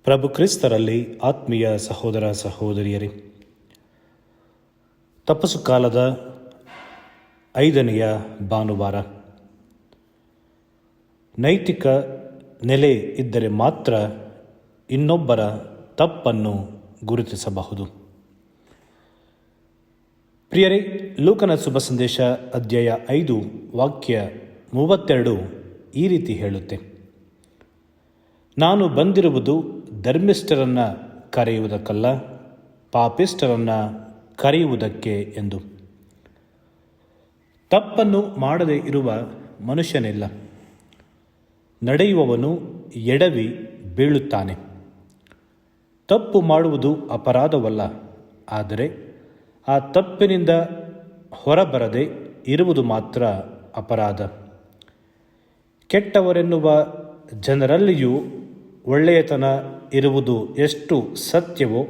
ಪ್ರಭು ಕ್ರಿಸ್ತರಲ್ಲಿ ಆತ್ಮೀಯ ಸಹೋದರ ಸಹೋದರಿಯರೇ, ತಪಸ್ಸು ಕಾಲದ 5ನೆಯ ಭಾನುವಾರ. ನೈತಿಕ ನೆಲೆ ಇದ್ದರೆ ಮಾತ್ರ ಇನ್ನೊಬ್ಬರ ತಪ್ಪನ್ನು ಗುರುತಿಸಬಹುದು. ಪ್ರಿಯರೇ, ಲೂಕನ ಶುಭ ಸಂದೇಶ ಅಧ್ಯಾಯ 5 ವಾಕ್ಯ 32 ಈ ರೀತಿ ಹೇಳುತ್ತೆ: ನಾನು ಬಂದಿರುವುದು ಧರ್ಮಿಷ್ಠರನ್ನು ಕರೆಯುವುದಕ್ಕಲ್ಲ, ಪಾಪಿಷ್ಠರನ್ನು ಕರೆಯುವುದಕ್ಕೆ ಎಂದು. ತಪ್ಪನ್ನು ಮಾಡದೇ ಇರುವ ಮನುಷ್ಯನಿಲ್ಲ. ನಡೆಯುವವನು ಎಡವಿ ಬೀಳುತ್ತಾನೆ. ತಪ್ಪು ಮಾಡುವುದು ಅಪರಾಧವಲ್ಲ, ಆದರೆ ಆ ತಪ್ಪಿನಿಂದ ಹೊರಬರದೆ ಇರುವುದು ಮಾತ್ರ ಅಪರಾಧ. ಕೆಟ್ಟವರೆನ್ನುವ ಜನರಲ್ಲಿಯೂ ಒಳ್ಳೆಯತನ ಇರುವುದು ಎಷ್ಟು ಸತ್ಯವೋ,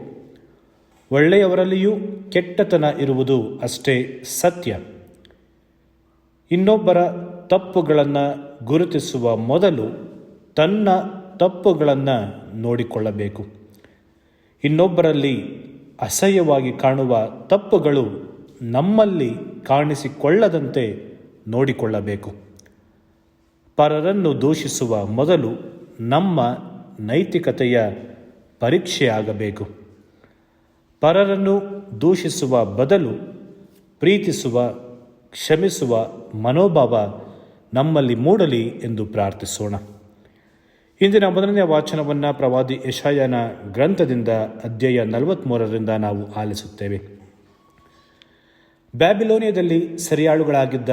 ಒಳ್ಳೆಯವರಲ್ಲಿಯೂ ಕೆಟ್ಟತನ ಇರುವುದು ಅಷ್ಟೇ ಸತ್ಯ. ಇನ್ನೊಬ್ಬರ ತಪ್ಪುಗಳನ್ನು ಗುರುತಿಸುವ ಮೊದಲು ತನ್ನ ತಪ್ಪುಗಳನ್ನು ನೋಡಿಕೊಳ್ಳಬೇಕು. ಇನ್ನೊಬ್ಬರಲ್ಲಿ ಅಸಹ್ಯವಾಗಿ ಕಾಣುವ ತಪ್ಪುಗಳು ನಮ್ಮಲ್ಲಿ ಕಾಣಿಸಿಕೊಳ್ಳದಂತೆ ನೋಡಿಕೊಳ್ಳಬೇಕು. ಪರರನ್ನು ದೂಷಿಸುವ ಮೊದಲು ನಮ್ಮ ನೈತಿಕತೆಯ ಪರೀಕ್ಷೆಯಾಗಬೇಕು. ಪರರನ್ನು ದೂಷಿಸುವ ಬದಲು ಪ್ರೀತಿಸುವ, ಕ್ಷಮಿಸುವ ಮನೋಭಾವ ನಮ್ಮಲ್ಲಿ ಮೂಡಲಿ ಎಂದು ಪ್ರಾರ್ಥಿಸೋಣ. ಇಂದಿನ ಮೊದಲನೆಯ ವಾಚನವನ್ನು ಪ್ರವಾದಿ ಯೆಶಾಯನ ಗ್ರಂಥದಿಂದ ಅಧ್ಯಾಯ 43 ನಾವು ಆಲಿಸುತ್ತೇವೆ. ಬ್ಯಾಬಿಲೋನಿಯದಲ್ಲಿ ಸೆರೆಯಾಳುಗಳಾಗಿದ್ದ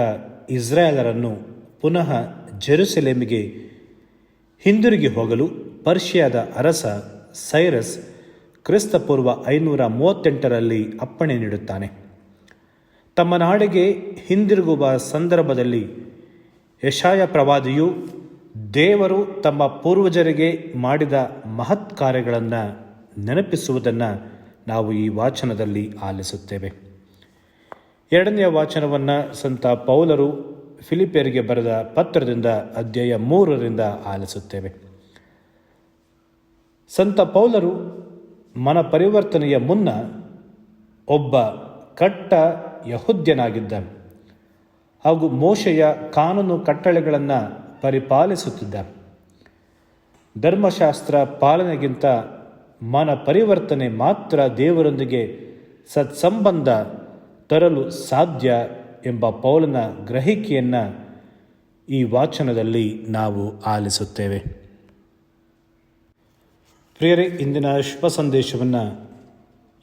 ಇಸ್ರಾಯೇಲರನ್ನು ಪುನಃ ಜೆರುಸಲೇಮಿಗೆ ಹಿಂದಿರುಗಿ ಹೋಗಲು ಪರ್ಷಿಯಾದ ಅರಸ ಸೈರಸ್ ಕ್ರಿಸ್ತಪೂರ್ವ 538 ಅಪ್ಪಣೆ ನೀಡುತ್ತಾನೆ. ತಮ್ಮ ನಾಡಿಗೆ ಹಿಂದಿರುಗುವ ಸಂದರ್ಭದಲ್ಲಿ ಯೆಶಾಯ ಪ್ರವಾದಿಯು ದೇವರು ತಮ್ಮ ಪೂರ್ವಜರಿಗೆ ಮಾಡಿದ ಮಹತ್ ಕಾರ್ಯಗಳನ್ನು ನೆನಪಿಸುವುದನ್ನು ನಾವು ಈ ವಾಚನದಲ್ಲಿ ಆಲಿಸುತ್ತೇವೆ. 2ನೆಯ ವಾಚನವನ್ನು ಸಂತ ಪೌಲರು ಫಿಲಿಪಿಯರಿಗೆ ಬರೆದ ಪತ್ರದಿಂದ ಅಧ್ಯಾಯ 3 ಆಲಿಸುತ್ತೇವೆ. ಸಂತ ಪೌಲರು ಮನಪರಿವರ್ತನೆಯ ಮುನ್ನ ಒಬ್ಬ ಕಟ್ಟ ಯಹೂದ್ಯನಾಗಿದ್ದ ಹಾಗೂ ಮೋಶೆಯ ಕಾನೂನು ಕಟ್ಟಳೆಗಳನ್ನು ಪರಿಪಾಲಿಸುತ್ತಿದ್ದ. ಧರ್ಮಶಾಸ್ತ್ರ ಪಾಲನೆಗಿಂತ ಮನ ಪರಿವರ್ತನೆ ಮಾತ್ರ ದೇವರೊಂದಿಗೆ ಸತ್ಸಂಬಂಧ ತರಲು ಸಾಧ್ಯ ಎಂಬ ಪೌಲನ ಗ್ರಹಿಕೆಯನ್ನು ಈ ವಾಚನದಲ್ಲಿ ನಾವು ಆಲಿಸುತ್ತೇವೆ. ಪ್ರಿಯರೇ, ಇಂದಿನ ಶುಭ ಸಂದೇಶವನ್ನು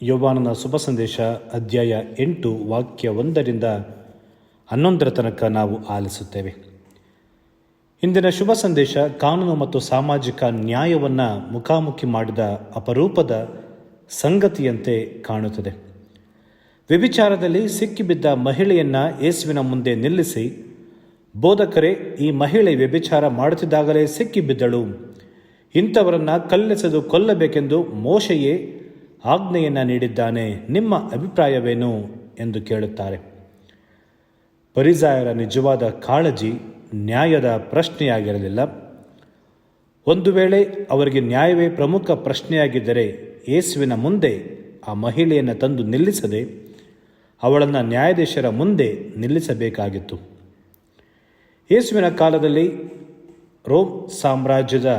ಯೋಹಾನನ ಶುಭ ಸಂದೇಶ ಅಧ್ಯಾಯ 8 ವಾಕ್ಯ 1-11 ತನಕ ನಾವು ಆಲಿಸುತ್ತೇವೆ. ಇಂದಿನ ಶುಭ ಸಂದೇಶ ಕಾನೂನು ಮತ್ತು ಸಾಮಾಜಿಕ ನ್ಯಾಯವನ್ನು ಮುಖಾಮುಖಿ ಮಾಡಿದ ಅಪರೂಪದ ಸಂಗತಿಯಂತೆ ಕಾಣುತ್ತದೆ. ವ್ಯಭಿಚಾರದಲ್ಲಿ ಸಿಕ್ಕಿಬಿದ್ದ ಮಹಿಳೆಯನ್ನು ಯೇಸುವಿನ ಮುಂದೆ ನಿಲ್ಲಿಸಿ, ಬೋಧಕರೇ, ಈ ಮಹಿಳೆ ವ್ಯಭಿಚಾರ ಮಾಡುತ್ತಿದ್ದಾಗಲೇ ಸಿಕ್ಕಿಬಿದ್ದಳು, ಇಂಥವರನ್ನು ಕಲ್ಲೆಸೆದು ಕೊಲ್ಲಬೇಕೆಂದು ಮೋಶೆಯೇ ಆಜ್ಞೆಯನ್ನು ನೀಡಿದ್ದಾನೆ, ನಿಮ್ಮ ಅಭಿಪ್ರಾಯವೇನು ಎಂದು ಕೇಳುತ್ತಾರೆ. ಫರಿಸಾಯರ ನಿಜವಾದ ಕಾಳಜಿ ನ್ಯಾಯದ ಪ್ರಶ್ನೆಯಾಗಿರಲಿಲ್ಲ. ಒಂದು ವೇಳೆ ಅವರಿಗೆ ನ್ಯಾಯವೇ ಪ್ರಮುಖ ಪ್ರಶ್ನೆಯಾಗಿದ್ದರೆ ಯೇಸುವಿನ ಮುಂದೆ ಆ ಮಹಿಳೆಯನ್ನು ತಂದು ನಿಲ್ಲಿಸದೆ ಅವಳನ್ನು ನ್ಯಾಯಾಧೀಶರ ಮುಂದೆ ನಿಲ್ಲಿಸಬೇಕಾಗಿತ್ತು. ಯೇಸುವಿನ ಕಾಲದಲ್ಲಿ ರೋಮ್ ಸಾಮ್ರಾಜ್ಯದ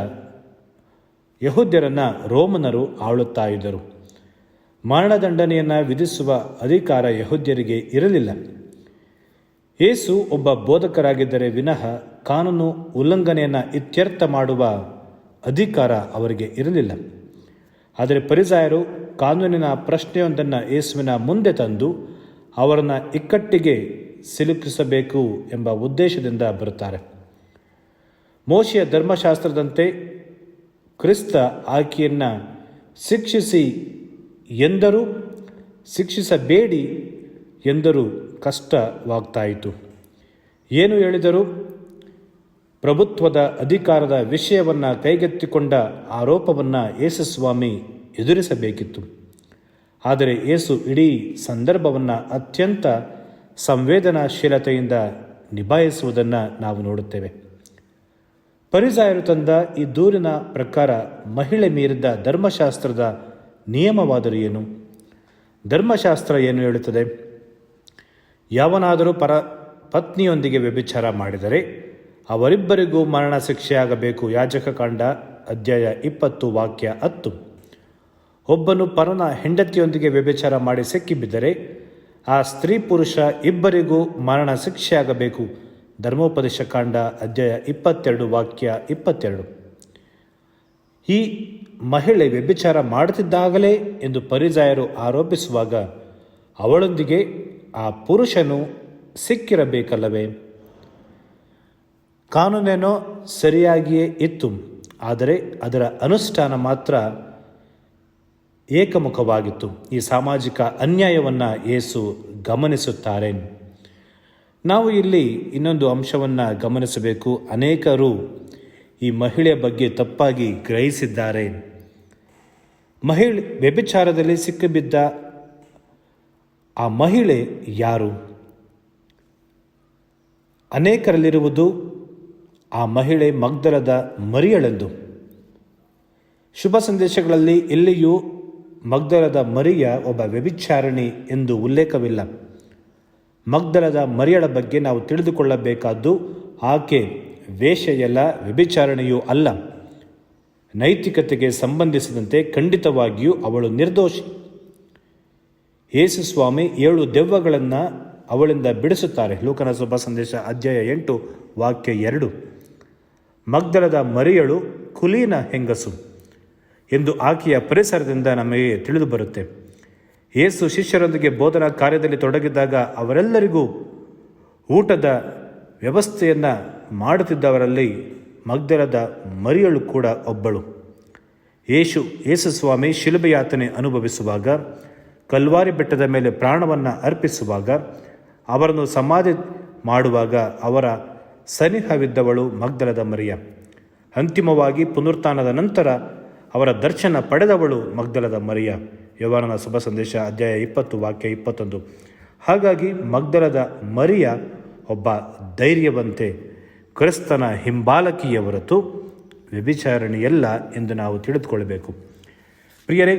ಯಹೂದ್ಯರನ್ನು ರೋಮನರು ಆಳುತ್ತಾ ಇದ್ದರು. ಮರಣದಂಡನೆಯನ್ನು ವಿಧಿಸುವ ಅಧಿಕಾರ ಯಹೂದ್ಯರಿಗೆ ಇರಲಿಲ್ಲ. ಯೇಸು ಒಬ್ಬ ಬೋಧಕರಾಗಿದ್ದರೆ ವಿನಃ ಕಾನೂನು ಉಲ್ಲಂಘನೆಯನ್ನು ಇತ್ಯರ್ಥ ಮಾಡುವ ಅಧಿಕಾರ ಅವರಿಗೆ ಇರಲಿಲ್ಲ. ಆದರೆ ಫರಿಸಾಯರು ಕಾನೂನಿನ ಪ್ರಶ್ನೆಯೊಂದನ್ನು ಯೇಸುವಿನ ಮುಂದೆ ತಂದು ಅವರನ್ನು ಇಕ್ಕಟ್ಟಿಗೆ ಸಿಲುಕಿಸಬೇಕು ಎಂಬ ಉದ್ದೇಶದಿಂದ ಬರುತ್ತಾರೆ. ಮೋಶೆಯ ಧರ್ಮಶಾಸ್ತ್ರದಂತೆ ಕ್ರಿಸ್ತ ಆಕೆಯನ್ನು ಶಿಕ್ಷಿಸಿ ಎಂದರೂ, ಶಿಕ್ಷಿಸಬೇಡಿ ಎಂದರೂ ಕಷ್ಟವಾಗ್ತಾಯಿತು. ಏನು ಹೇಳಿದರೂ ಪ್ರಭುತ್ವದ ಅಧಿಕಾರದ ವಿಷಯವನ್ನು ಕೈಗೆತ್ತಿಕೊಂಡ ಆರೋಪವನ್ನು ಯೇಸುಸ್ವಾಮಿ ಎದುರಿಸಬೇಕಿತ್ತು. ಆದರೆ ಯೇಸು ಇಡೀ ಸಂದರ್ಭವನ್ನು ಅತ್ಯಂತ ಸಂವೇದನಾಶೀಲತೆಯಿಂದ ನಿಭಾಯಿಸುವುದನ್ನು ನಾವು ನೋಡುತ್ತೇವೆ. ಫರಿಸಾಯರು ತಂದ ಈ ದೂರಿನ ಪ್ರಕಾರ ಮಹಿಳೆ ಮೀರಿದ ಧರ್ಮಶಾಸ್ತ್ರದ ನಿಯಮವಾದರೂ ಏನು? ಧರ್ಮಶಾಸ್ತ್ರ ಏನು ಹೇಳುತ್ತದೆ? ಯಾವನಾದರೂ ಪತ್ನಿಯೊಂದಿಗೆ ವ್ಯಭಿಚಾರ ಮಾಡಿದರೆ ಅವರಿಬ್ಬರಿಗೂ ಮರಣ ಶಿಕ್ಷೆಯಾಗಬೇಕು. ಯಾಜಕಕಾಂಡ ಅಧ್ಯಾಯ 20 ವಾಕ್ಯ 10. ಒಬ್ಬನು ಪರನ ಹೆಂಡತಿಯೊಂದಿಗೆ ವ್ಯಭಿಚಾರ ಮಾಡಿ ಸಿಕ್ಕಿಬಿದ್ದರೆ ಆ ಸ್ತ್ರೀ ಪುರುಷ ಇಬ್ಬರಿಗೂ ಮರಣ ಶಿಕ್ಷೆಯಾಗಬೇಕು. ಧರ್ಮೋಪದೇಶ ಕಾಂಡ ಅಧ್ಯಾಯ 22 ವಾಕ್ಯ 22. ಈ ಮಹಿಳೆ ವ್ಯಭಿಚಾರ ಮಾಡುತ್ತಿದ್ದಾಗಲೇ ಎಂದು ಫರಿಸಾಯರು ಆರೋಪಿಸುವಾಗ ಅವಳೊಂದಿಗೆ ಆ ಪುರುಷನು ಸಿಕ್ಕಿರಬೇಕಲ್ಲವೇ? ಕಾನೂನೇನೋ ಸರಿಯಾಗಿಯೇ ಇತ್ತು, ಆದರೆ ಅದರ ಅನುಷ್ಠಾನ ಮಾತ್ರ ಏಕಮುಖವಾಗಿತ್ತು. ಈ ಸಾಮಾಜಿಕ ಅನ್ಯಾಯವನ್ನು ಯೇಸು ಗಮನಿಸುತ್ತಾರೆ. ನಾವು ಇಲ್ಲಿ ಇನ್ನೊಂದು ಅಂಶವನ್ನು ಗಮನಿಸಬೇಕು. ಅನೇಕರು ಈ ಮಹಿಳೆಯ ಬಗ್ಗೆ ತಪ್ಪಾಗಿ ಗ್ರಹಿಸಿದ್ದಾರೆ. ಮಹಿಳೆ ವ್ಯಭಿಚಾರದಲ್ಲಿ ಸಿಕ್ಕಿಬಿದ್ದ ಆ ಮಹಿಳೆ ಯಾರು? ಅನೇಕರಲ್ಲಿರುವುದು ಆ ಮಹಿಳೆ ಮಗ್ದಲದ ಮರಿಯಳೆಂದು. ಶುಭ ಸಂದೇಶಗಳಲ್ಲಿ ಎಲ್ಲಿಯೂ ಮಗ್ದಲದ ಮರಿಯ ಒಬ್ಬ ವ್ಯಭಿಚಾರಿಣಿ ಎಂದು ಉಲ್ಲೇಖವಿಲ್ಲ. ಮಗ್ದಲದ ಮರಿಯಳ ಬಗ್ಗೆ ನಾವು ತಿಳಿದುಕೊಳ್ಳಬೇಕಾದ್ದು ಆಕೆ ವೇಶ್ಯೆಯಲ್ಲ, ವ್ಯಭಿಚಾರಣೆಯೂ ಅಲ್ಲ. ನೈತಿಕತೆಗೆ ಸಂಬಂಧಿಸಿದಂತೆ ಖಂಡಿತವಾಗಿಯೂ ಅವಳು ನಿರ್ದೋಷಿ. ಯೇಸು ಸ್ವಾಮಿ 7 ದೆವ್ವಗಳನ್ನು ಅವಳಿಂದ ಬಿಡಿಸುತ್ತಾರೆ. ಲೂಕನ ಶುಭ ಸಂದೇಶ ಅಧ್ಯಾಯ 8 ವಾಕ್ಯ 2. ಮಗ್ದಲದ ಮರಿಯಳು ಕುಲೀನ ಹೆಂಗಸು ಎಂದು ಆಕೆಯ ಪರಿಸರದಿಂದ ನಮಗೆ ತಿಳಿದು ಬರುತ್ತೆ. ಯೇಸು ಶಿಷ್ಯರೊಂದಿಗೆ ಬೋಧನಾ ಕಾರ್ಯದಲ್ಲಿ ತೊಡಗಿದ್ದಾಗ ಅವರೆಲ್ಲರಿಗೂ ಊಟದ ವ್ಯವಸ್ಥೆಯನ್ನು ಮಾಡುತ್ತಿದ್ದವರಲ್ಲಿ ಮಗ್ದಲದ ಮರಿಯಳು ಕೂಡ ಒಬ್ಬಳು. ಯೇಸು ಸ್ವಾಮಿ ಶಿಲುಬೆಯಾತನೆ ಅನುಭವಿಸುವಾಗ, ಕಲ್ವಾರಿ ಬೆಟ್ಟದ ಮೇಲೆ ಪ್ರಾಣವನ್ನು ಅರ್ಪಿಸುವಾಗ, ಅವರನ್ನು ಸಮಾಧಿ ಮಾಡುವಾಗ ಅವರ ಸನಿಹವಿದ್ದವಳು ಮಗ್ದಲದ ಮರಿಯ. ಅಂತಿಮವಾಗಿ ಪುನರುತ್ಥಾನದ ನಂತರ ಅವರ ದರ್ಶನ ಪಡೆದವಳು ಮಗ್ದಲದ ಮರಿಯ. ಯೋಹಾನನ ಶುಭ ಸಂದೇಶ ಅಧ್ಯಾಯ 20 ವಾಕ್ಯ 21. ಹಾಗಾಗಿ ಮಗ್ದಲದ ಮರಿಯ ಒಬ್ಬ ಧೈರ್ಯವಂತೆ, ಕ್ರಿಸ್ತನ ಹಿಂಬಾಲಕಿಯ ಹೊರತು ವ್ಯಭಿಚಾರಿಣಿಯಲ್ಲ ಎಂದು ನಾವು ತಿಳಿದುಕೊಳ್ಳಬೇಕು. ಪ್ರಿಯರೇ,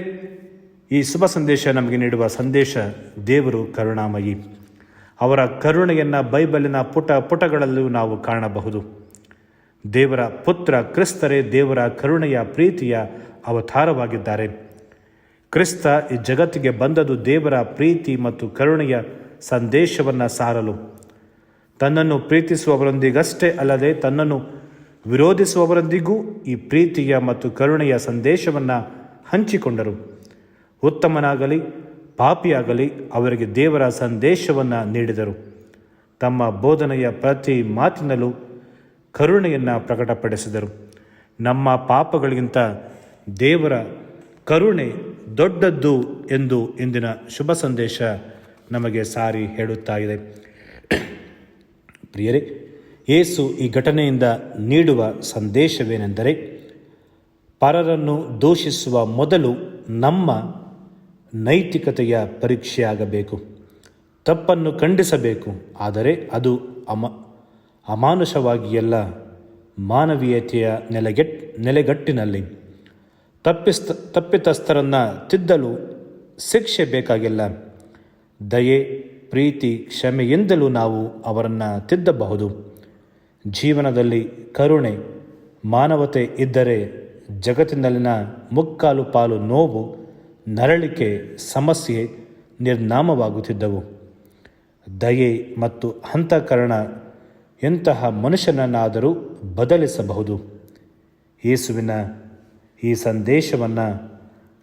ಈ ಶುಭ ಸಂದೇಶ ನಮಗೆ ನೀಡುವ ಸಂದೇಶ, ದೇವರು ಕರುಣಾಮಯಿ. ಅವರ ಕರುಣೆಯನ್ನು ಬೈಬಲಿನ ಪುಟಗಳಲ್ಲೂ ನಾವು ಕಾಣಬಹುದು. ದೇವರ ಪುತ್ರ ಕ್ರಿಸ್ತರೇ ದೇವರ ಕರುಣೆಯ ಪ್ರೀತಿಯ ಅವತಾರವಾಗಿದ್ದಾರೆ. ಕ್ರಿಸ್ತ ಈ ಜಗತ್ತಿಗೆ ಬಂದದ್ದು ದೇವರ ಪ್ರೀತಿ ಮತ್ತು ಕರುಣೆಯ ಸಂದೇಶವನ್ನು ಸಾರಲು. ತನ್ನನ್ನು ಪ್ರೀತಿಸುವವರೊಂದಿಗಷ್ಟೇ ಅಲ್ಲದೆ ತನ್ನನ್ನು ವಿರೋಧಿಸುವವರೊಂದಿಗೂ ಈ ಪ್ರೀತಿಯ ಮತ್ತು ಕರುಣೆಯ ಸಂದೇಶವನ್ನು ಹಂಚಿಕೊಂಡರು. ಉತ್ತಮನಾಗಲಿ ಪಾಪಿಯಾಗಲಿ ಅವರಿಗೆ ದೇವರ ಸಂದೇಶವನ್ನು ನೀಡಿದರು. ತಮ್ಮ ಬೋಧನೆಯ ಪ್ರತಿ ಮಾತಿನಲ್ಲೂ ಕರುಣೆಯನ್ನು ಪ್ರಕಟಪಡಿಸಿದರು. ನಮ್ಮ ಪಾಪಗಳಿಗಿಂತ ದೇವರ ಕರುಣೆ ದೊಡ್ಡದ್ದು ಎಂದು ಇಂದಿನ ಶುಭ ಸಂದೇಶ ನಮಗೆ ಸಾರಿ ಹೇಳುತ್ತಾ ಇದೆ. ಪ್ರಿಯರೇ, ಯೇಸು ಈ ಘಟನೆಯಿಂದ ನೀಡುವ ಸಂದೇಶವೇನೆಂದರೆ, ಪರರನ್ನು ದೂಷಿಸುವ ಮೊದಲು ನಮ್ಮ ನೈತಿಕತೆಯ ಪರೀಕ್ಷೆಯಾಗಬೇಕು. ತಪ್ಪನ್ನು ಖಂಡಿಸಬೇಕು, ಆದರೆ ಅದು ಅಮಾನುಷವಾಗಿಯಲ್ಲ, ಮಾನವೀಯತೆಯ ನೆಲೆಗಟ್ಟಿನಲ್ಲಿ. ತಪ್ಪಿತಸ್ಥರನ್ನು ತಿದ್ದಲು ಶಿಕ್ಷೆ ಬೇಕಾಗಿಲ್ಲ. ದಯೆ, ಪ್ರೀತಿ, ಕ್ಷಮೆಯಿಂದಲೂ ನಾವು ಅವರನ್ನು ತಿದ್ದಬಹುದು. ಜೀವನದಲ್ಲಿ ಕರುಣೆ, ಮಾನವತೆ ಇದ್ದರೆ ಜಗತ್ತಿನಲ್ಲಿನ ಮುಕ್ಕಾಲು ಪಾಲು ನೋವು, ನರಳಿಕೆ, ಸಮಸ್ಯೆ ನಿರ್ನಾಮವಾಗುತ್ತಿದ್ದವು. ದಯೆ ಮತ್ತು ಅಂತಃಕರಣ ಎಂತಹ ಮನುಷ್ಯನನ್ನಾದರೂ ಬದಲಿಸಬಹುದು. ಯೇಸುವಿನ ಈ ಸಂದೇಶವನ್ನು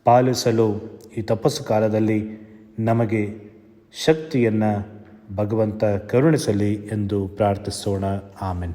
ಪಾಲಿಸಲು ಈ ತಪಸ್ಸು ಕಾಲದಲ್ಲಿ ನಮಗೆ ಶಕ್ತಿಯನ್ನು ಭಗವಂತ ಕರುಣಿಸಲಿ ಎಂದು ಪ್ರಾರ್ಥಿಸೋಣ. ಆಮೆನ್.